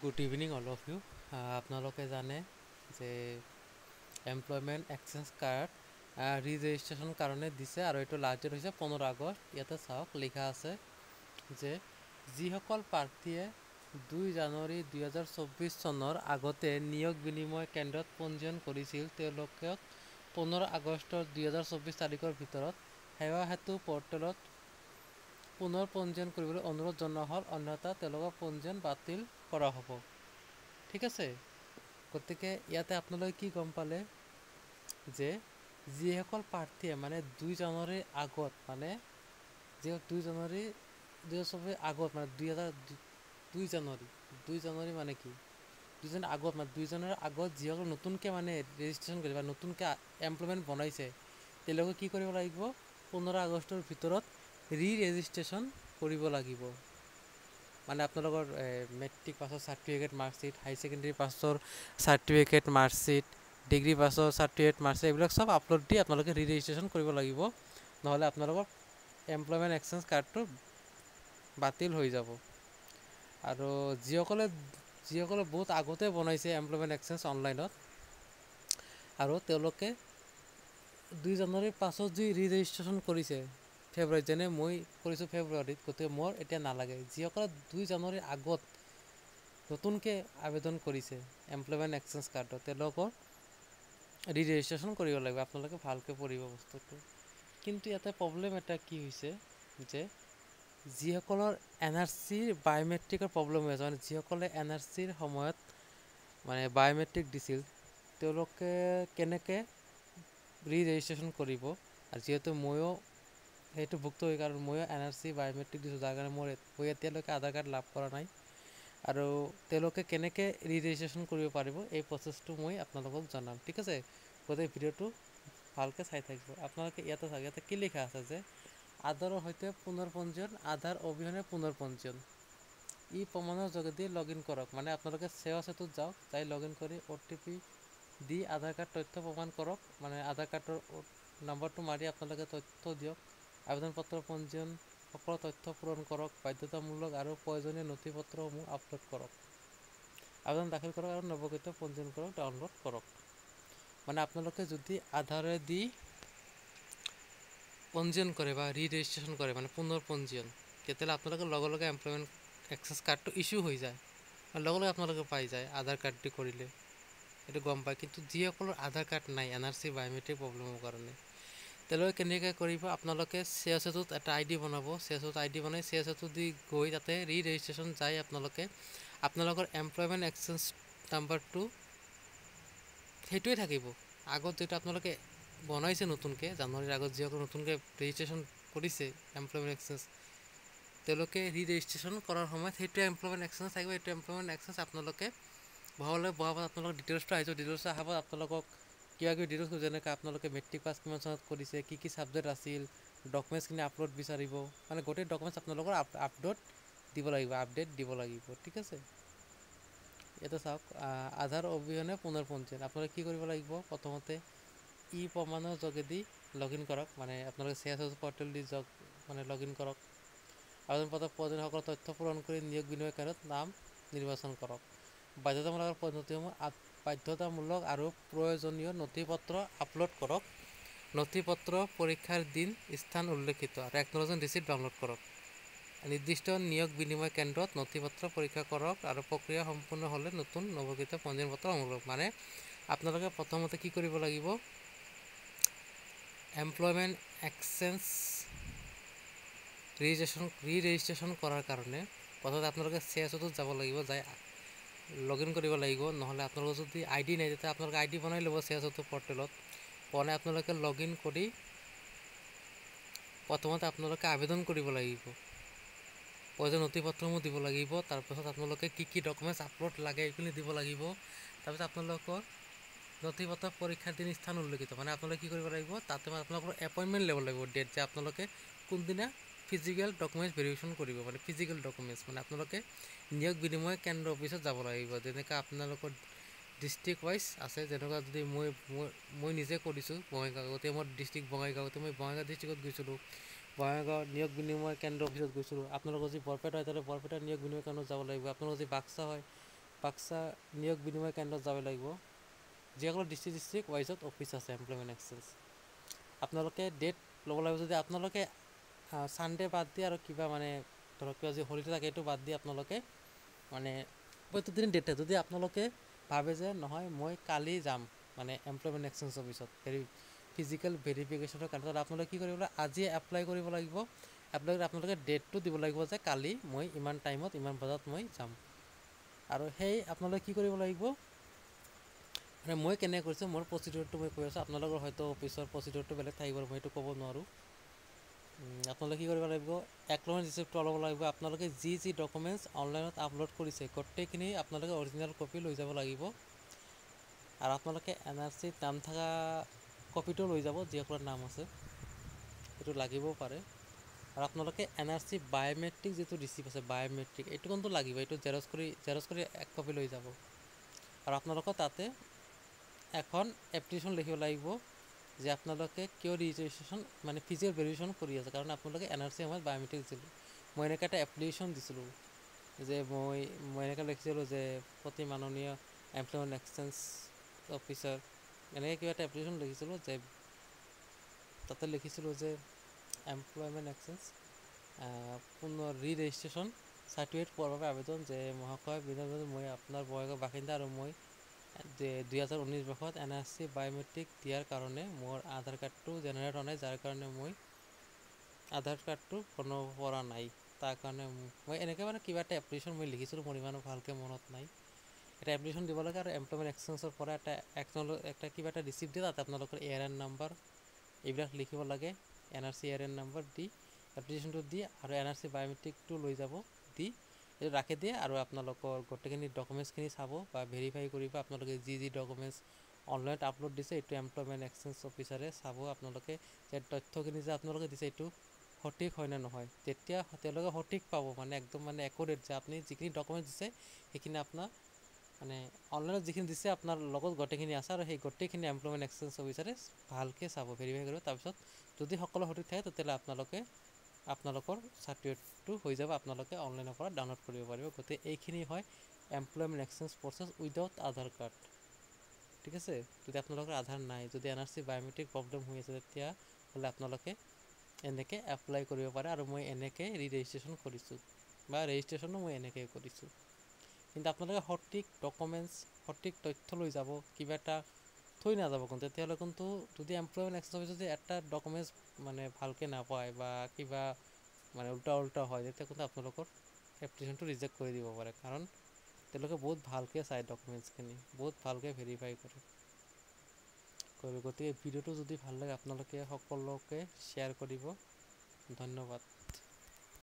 Good evening all of you. আপোনালোকে জানে যে এমপ্লয়মেণ্ট এক্সচেঞ্জ কাৰ্ড ৰিৰেজিষ্ট্ৰেশ্যন কাৰণে দিছে আৰু এইটো লাষ্ট ডেট হৈছে 15 আগষ্ট। ইয়াতে চাওক লিখা আছে যে যিসকল প্ৰাৰ্থীয়ে 2 জানুৱাৰী 2024 চনৰ আগতে নিয়োগ বিনিময় কেন্দ্ৰত পঞ্জীয়ন কৰিছিল তেওঁলোকক 15 আগষ্ট 2024 তাৰিখৰ ভিতৰত সেৱা সেতু পৰ্টেলত পুনৰ পঞ্জীয়ন কৰিবলৈ অনুৰোধ জনোৱা হ'ল, অন্যথা তেওঁলোকৰ পঞ্জীয়ন বাতিল কৰা হ'ব। ঠিক আছে, গতিকে ইয়াতে আপোনালোকে কি গম পালে যে যিসকল প্ৰাৰ্থীয়ে মানে 2 জানুৱাৰীৰ আগত মানে যি 2 জানুৱাৰী 2024 আগত মানে 2 জানুৱাৰী মানে কি 2 জানুৱাৰী আগত মানে 2 জানুৱাৰীৰ আগত যিসকল নতুনকৈ মানে ৰেজিষ্ট্ৰেশ্যন কৰিব বা নতুনকৈ এমপ্লয়মেণ্ট বনাইছে তেওঁলোকে কি কৰিব লাগিব, 15 আগষ্টৰ ভিতৰত ৰেজিষ্ট্ৰেশ্যন কৰিব লাগিব। মানে আপোনালোকৰ মেট্ৰিক পাছৰ চাৰ্টিফিকেট মাৰ্কশ্বিট, হাই ছেকেণ্ডেৰী পাছৰ চাৰ্টিফিকেট মাৰ্কশ্বিট, ডিগ্ৰী পাছৰ চাৰ্টিফিকেট মাৰ্কশ্বিট এইবিলাক চব আপলোড দি আপোনালোকে ৰেজিষ্ট্ৰেশ্যন কৰিব লাগিব, নহ'লে আপোনালোকৰ এমপ্লয়মেণ্ট এক্সচেঞ্জ কাৰ্ডটো বাতিল হৈ যাব। আৰু যিসকলে বহুত আগতে বনাইছে এমপ্লয়মেণ্ট এক্সচেঞ্জ অনলাইনত আৰু তেওঁলোকে 2 জানুৱাৰীৰ পাছত যি ৰেজিষ্ট্ৰেশ্যন কৰিছে ফেব্ৰুৱাৰীত, যেনে মই কৰিছোঁ ফেব্ৰুৱাৰীত, গতিকে মোৰ এতিয়া নালাগে। যিসকলে 2 জানুৱাৰীৰ আগত নতুনকৈ আবেদন কৰিছে এমপ্লয়মেণ্ট এক্সচেঞ্জ কাৰ্ডত তেওঁলোকৰ ৰেজিষ্ট্ৰেশ্যন কৰিব লাগিব। আপোনালোকে ভালকৈ পঢ়িব বস্তুটো। কিন্তু ইয়াতে প্ৰব্লেম এটা কি হৈছে যে যিসকলৰ NRCৰ বায়'মেট্ৰিকৰ প্ৰব্লেম হৈ আছে, মানে যিসকলে NRCৰ সময়ত মানে বায়'মেট্ৰিক দিছিল তেওঁলোকে কেনেকৈ ৰেজিষ্ট্ৰেশ্যন কৰিব। আৰু যিহেতু ময়ো সেইটো ভুক্ত হৈ, কাৰণ ময়ো NRC বায়'মেট্ৰিক দিছোঁ, যাৰ কাৰণে মই এতিয়ালৈকে আধাৰ কাৰ্ড লাভ কৰা নাই। আৰু তেওঁলোকে কেনেকৈ ৰেজিষ্ট্ৰেশ্যন কৰিব পাৰিব এই প্ৰচেছটো মই আপোনালোকক জনাম। ঠিক আছে, গতিকে ভিডিঅ'টো ভালকৈ চাই থাকিব। আপোনালোকে ইয়াতে চাওক, ইয়াতে কি লিখা আছে যে আধাৰৰ সৈতে পুনৰ পঞ্জীয়ন, আধাৰ অবিহনে পুনৰ পঞ্জীয়ন, ই প্ৰমাণৰ যোগেদি লগ ইন কৰক। মানে আপোনালোকে সেৱা সেতুত যাওক, যাই লগ ইন কৰি OTP দি আধাৰ কাৰ্ড তথ্য প্ৰমাণ কৰক। মানে আধাৰ কাৰ্ডৰ নম্বৰটো মাৰি আপোনালোকে তথ্য দিয়ক। আবেদন পত্ৰ পঞ্জীয়ন সকলো তথ্য পূৰণ কৰক। বাধ্যতামূলক আৰু প্ৰয়োজনীয় নথিপত্ৰসমূহ আপলোড কৰক। আবেদন দাখিল কৰক আৰু নৱগত পঞ্জীয়ন কৰক ডাউনলোড কৰক। মানে আপোনালোকে যদি আধাৰেদি পঞ্জীয়ন কৰে বা ৰেজিষ্ট্ৰেশ্যন কৰে, মানে পুনৰ পঞ্জীয়ন, তেতিয়াহ'লে আপোনালোকে লগে লগে এমপ্লয়মেণ্ট এক্সেছ কাৰ্ডটো ইছ্যু হৈ যায়, লগে লগে আপোনালোকে পাই যায় আধাৰ কাৰ্ডটো কৰিলে, এইটো গম পায়। কিন্তু যিসকলৰ আধাৰ কাৰ্ড নাই NRC বায়'মেট্ৰিক প্ৰব্লেমৰ কাৰণে, তেওঁলোকে কেনেকৈ কৰিব, আপোনালোকে সেৱা সেতুত এটা ID বনাব, সেৱা সেতুত ID বনাই সেৱা সেতু দি গৈ তাতে ৰেজিষ্ট্ৰেশ্যন যাই আপোনালোকৰ এমপ্লয়মেণ্ট এক্সচেঞ্জ নাম্বাৰটো সেইটোৱে থাকিব। আগত যেটা আপোনালোকে বনাইছে নতুনকৈ জানুৱাৰীৰ আগত, যিসকলে নতুনকৈ ৰেজিষ্ট্ৰেশ্যন কৰিছে এমপ্লয়মেণ্ট এক্সচেঞ্জ, তেওঁলোকে ৰেজিষ্ট্ৰেশ্যন কৰাৰ সময়ত সেইটোৱে এমপ্লয়মেণ্ট এক্সচেঞ্জ থাকিব। এইটো এমপ্লয়মেণ্ট এক্সচেঞ্জ আপোনালোকে বহাব আপোনালোকৰ ডিটেইলছটো আহিব। ডিটেইলছ অহাৰ পাছত আপোনালোকক কিবা কিবি ডিটেইলছ, যেনেকৈ আপোনালোকে মেট্ৰিক পাছ কিমান চনত কৰিছে, কি ছাবজেক্ট আছিল, ডকুমেণ্টছখিনি আপলোড বিচাৰিব। মানে গোটেই ডকুমেণ্টছ আপোনালোকৰ আপডেট দিব লাগিব। ঠিক আছে, ইয়াতে চাওক, আধাৰ অবিহনে পুনৰ পঞ্জীয়ন। আপোনালোকে কি কৰিব লাগিব, প্ৰথমতে ই প্ৰমাণৰ যোগেদি লগ ইন কৰক। মানে আপোনালোকে সেৱা সেতু পৰ্টেল দি যাওক, মানে লগ ইন কৰক। আবেদন পত্ৰত প্ৰয়োজনীয় সকলো তথ্য পূৰণ কৰি নিয়োগ বিনিময় কেন্দ্ৰত নাম নিৰ্বাচন কৰক। বাধ্যতামূলক আৰু প্ৰয়োজনীয় নথিপত্ৰ আপলোড কৰক। নথিপত্ৰ পৰীক্ষাৰ দিন স্থান উল্লেখিত আৰু একন'লেজমেণ্ট ৰিচিপ্ট ডাউনলোড কৰক। নিৰ্দিষ্ট নিয়োগ বিনিময় কেন্দ্ৰত নথিপত্ৰ পৰীক্ষা কৰক আৰু প্ৰক্ৰিয়া সম্পূৰ্ণ হ'লে নতুন নৱগত পঞ্জীয়ন পত্ৰ সংগ্ৰহ। মানে আপোনালোকে প্ৰথমতে কি কৰিব লাগিব, এমপ্লয়মেণ্ট এক্সচেঞ্জ ৰেজিষ্ট্ৰেশ্যন কৰাৰ কাৰণে প্ৰথমতে আপোনালোকে সেৱা সেতুত যাব লাগিব, যাই লগ ইন কৰিব লাগিব। নহ'লে আপোনালোকৰ যদি ID নাই, তেতিয়া আপোনালোকে ID বনাই ল'ব সেৱা সেতু পৰ্টেলত। বনাই আপোনালোকে লগ ইন কৰি প্ৰথমতে আপোনালোকে আবেদন কৰিব লাগিব, প্ৰয়োজনীয় নথিপত্ৰসমূহ দিব লাগিব। তাৰপিছত আপোনালোকে কি ডকুমেণ্টছ আপলোড লাগে এইখিনি দিব লাগিব। তাৰপিছত আপোনালোকৰ নথিপত্ৰ পৰীক্ষাৰ দিন স্থান উল্লেখিত, মানে আপোনালোকে কি কৰিব লাগিব, তাতে আপোনালোকৰ এপইণ্টমেণ্ট ল'ব লাগিব, ডেট, যে আপোনালোকে কোনদিনা ফিজিকেল ডকুমেণ্টছ ভেৰিফিকেশ্যন কৰিব। মানে ফিজিকেল ডকুমেণ্টছ মানে আপোনালোকে নিয়োগ বিনিময় কেন্দ্ৰ অফিচত যাব লাগিব। যেনেকৈ আপোনালোকৰ ডিষ্ট্ৰিক্ট ৱাইজ আছে, যেনেকুৱা যদি মই নিজে কৰিছোঁ বঙাইগাঁও, গতিকে মোৰ ডিষ্ট্ৰিক্ট বঙাইগাঁও, গতিকে মই বঙাইগাঁও ডিষ্ট্ৰিক্টত গৈছিলোঁ, বঙাইগাঁও নিয়োগ বিনিময় কেন্দ্ৰ অফিচত গৈছিলোঁ। আপোনালোকৰ যদি বৰপেটা হয়, তেতিয়াহ'লে বৰপেটা নিয়োগ বিনিময় কেন্দ্ৰত যাব লাগিব। আপোনালোকৰ যদি বাক্সা হয়, বাক্সা নিয়োগ বিনিময় কেন্দ্ৰত যাব লাগিব। যিসকল ডিষ্ট্ৰিক্ট ৱাইজত অফিচ আছে এমপ্লয়মেণ্ট এক্সচেঞ্জ, আপোনালোকে ডেট ল'ব লাগিব। যদি আপোনালোকে ছানডে বাদ দিয়ে আৰু কিবা মানে ধৰক কিবা যদি হলিডে থাকে এইটো বাদ দি আপোনালোকে মানে প্ৰত্যেক দিন ডেট, যদি আপোনালোকে ভাবে যে নহয় মই কালি যাম মানে এমপ্লয়মেণ্ট এক্সচেঞ্জ অফিচত ফিজিকেল ভেৰিফিকেশ্যনৰ কাৰণে, আপোনালোকে কি কৰিব লাগিব, আজিয়ে এপ্লাই কৰিব লাগিব। এপ্লাই কৰি আপোনালোকে ডেটটো দিব লাগিব যে কালি মই ইমান টাইমত ইমান বজাত মই যাম। আৰু সেই আপোনালোকে কি কৰিব লাগিব, মানে মই কেনেকৈ কৰিছোঁ মোৰ প্ৰচিডিউৰটো মই কৈ আছোঁ, আপোনালোকৰ হয়তো অফিচৰ প্ৰচিডিউৰটো বেলেগ থাকিব, মই এইটো ক'ব নোৱাৰোঁ। আপোনালোকে কি কৰিব লাগিব, একনলেজমেণ্ট ৰিচিপ্টটো ল'ব লাগিব। আপোনালোকে যি যি ডকুমেণ্টছ অনলাইনত আপলোড কৰিছে গোটেইখিনি আপোনালোকে অৰিজিনেল কপি লৈ যাব লাগিব। আৰু আপোনালোকে NRCত নাম থকা কপিটো লৈ যাব, যিসকলৰ নাম আছে সেইটো লাগিবও পাৰে। আৰু আপোনালোকে NRC বায়'মেট্ৰিক যিটো ৰিচিপ্ট আছে বায়'মেট্ৰিক এইটো কিন্তু লাগিব, এইটো জেৰক্স কৰি এক কপি লৈ যাব। আৰু আপোনালোকৰ তাতে এখন এপ্লিকেশ্যন লিখিব লাগিব যে আপোনালোকে কিয় ৰেজিষ্ট্ৰেশ্যন মানে ফিজিকেল ভেৰিফিকেশ্যন কৰি আছে, কাৰণ আপোনালোকে NRC সময়ত বায়'মেট্ৰিক দিছিলোঁ। মই এনেকৈ এটা এপ্লিকেশ্যন দিছিলোঁ যে মই এনেকৈ লিখিছিলোঁ যে প্ৰতি মাননীয় এমপ্লয়মেণ্ট এক্সচেঞ্জ অফিচাৰ, এনেকৈ কিবা এটা এপ্লিকেশ্যন লিখিছিলোঁ যে তাতে লিখিছিলোঁ যে এমপ্লয়মেণ্ট এক্সচেঞ্জ পুনৰ ৰেজিষ্ট্ৰেশ্যন চাৰ্টিফিকেট পোৱাৰ বাবে আবেদন, যে মহাশয় মই আপোনাৰ বয়সৰ বাসিন্দা আৰু মই 2019 বৰ্ষত NRC বায়'মেট্ৰিক দিয়াৰ কাৰণে মোৰ আধাৰ কাৰ্ডটো জেনেৰেট হোৱা নাই, যাৰ কাৰণে মই আধাৰ কাৰ্ডটো বনাব পৰা নাই, তাৰ কাৰণে মই এনেকৈ মানে কিবা এটা এপ্লিকেশ্যন মই লিখিছিলোঁ, মোৰ ইমানো ভালকৈ মনত নাই। এটা এপ্লিকেশ্যন দিব লাগে আৰু এমপ্লয়মেণ্ট এক্সচেঞ্জৰ পৰা এটা কিবা এটা ৰিচিপ্ট দিয়ে, তাতে আপোনালোকৰ ARN নাম্বাৰ এইবিলাক লিখিব লাগে। NRC ARN নাম্বাৰ দি এপ্লিকেশ্যনটো দি আৰু NRC বায়'মেট্ৰিকটো লৈ যাব, দি এইটো ৰাখি দিয়ে। আৰু আপোনালোকৰ গোটেইখিনি ডকুমেণ্টছখিনি চাব বা ভেৰিফাই কৰিব, আপোনালোকে যি যি ডকুমেণ্টছ অনলাইনত আপলোড দিছে এইটো এমপ্লয়মেণ্ট এক্সচেঞ্জ অফিচাৰে চাব আপোনালোকে যে তথ্যখিনি যে আপোনালোকে দিছে এইটো সঠিক হয় নে নহয়। তেতিয়া তেওঁলোকে সঠিক পাব, মানে একদম মানে একুৰেট, যে আপুনি যিখিনি ডকুমেণ্টছ দিছে সেইখিনি আপোনাৰ মানে অনলাইনত যিখিনি দিছে আপোনাৰ লগত গোটেইখিনি আছে, আৰু সেই গোটেইখিনি এমপ্লয়মেণ্ট এক্সচেঞ্জ অফিচাৰে ভালকৈ চাব, ভেৰিফাই কৰিব। তাৰপিছত যদি সকলো সঠিক থাকে তেতিয়াহ'লে আপোনালোকৰ চাৰ্টিফিকেটটো হৈ যাব, আপোনালোকে অনলাইনৰ পৰা ডাউনলোড কৰিব পাৰিব। গতিকে এইখিনি হয় এমপ্লয়মেণ্ট এক্সচেঞ্জ প্ৰচেছ উইদাউট আধাৰ কাৰ্ড। ঠিক আছে, যদি আপোনালোকৰ আধাৰ নাই, যদি NRC বায়'মেট্ৰিক প্ৰব্লেম হৈ আছে তেতিয়াহ'লে আপোনালোকে এনেকৈ এপ্লাই কৰিব পাৰে। আৰু মই এনেকৈ ৰেজিষ্ট্ৰেশ্যন কৰিছোঁ বা ৰেজিষ্ট্ৰেশ্যনো মই এনেকৈ কৰিছোঁ। কিন্তু আপোনালোকে সঠিক ডকুমেণ্টছ সঠিক তথ্য লৈ যাব, কিবা এটা থৈ নাযাব। কিন্তু তেতিয়াহ'লে কিন্তু যদি এমপ্লয়মেণ্ট এক্সচেঞ্জ অফিচত যদি এটা ডকুমেণ্টছ মানে ভালকৈ নাপায় বা কিবা মানে উল্টা হয়, তেতিয়া কিন্তু আপোনালোকৰ এপ্লিকেশ্যনটো ৰিজেক্ট কৰি দিব পাৰে, কাৰণ তেওঁলোকে বহুত ভালকৈ চায় ডকুমেণ্টছখিনি, বহুত ভালকৈ ভেৰিফাই কৰে। গতিকে ভিডিঅ'টো যদি ভাল লাগে আপোনালোকে সকলোকে শ্বেয়াৰ কৰিব। ধন্যবাদ।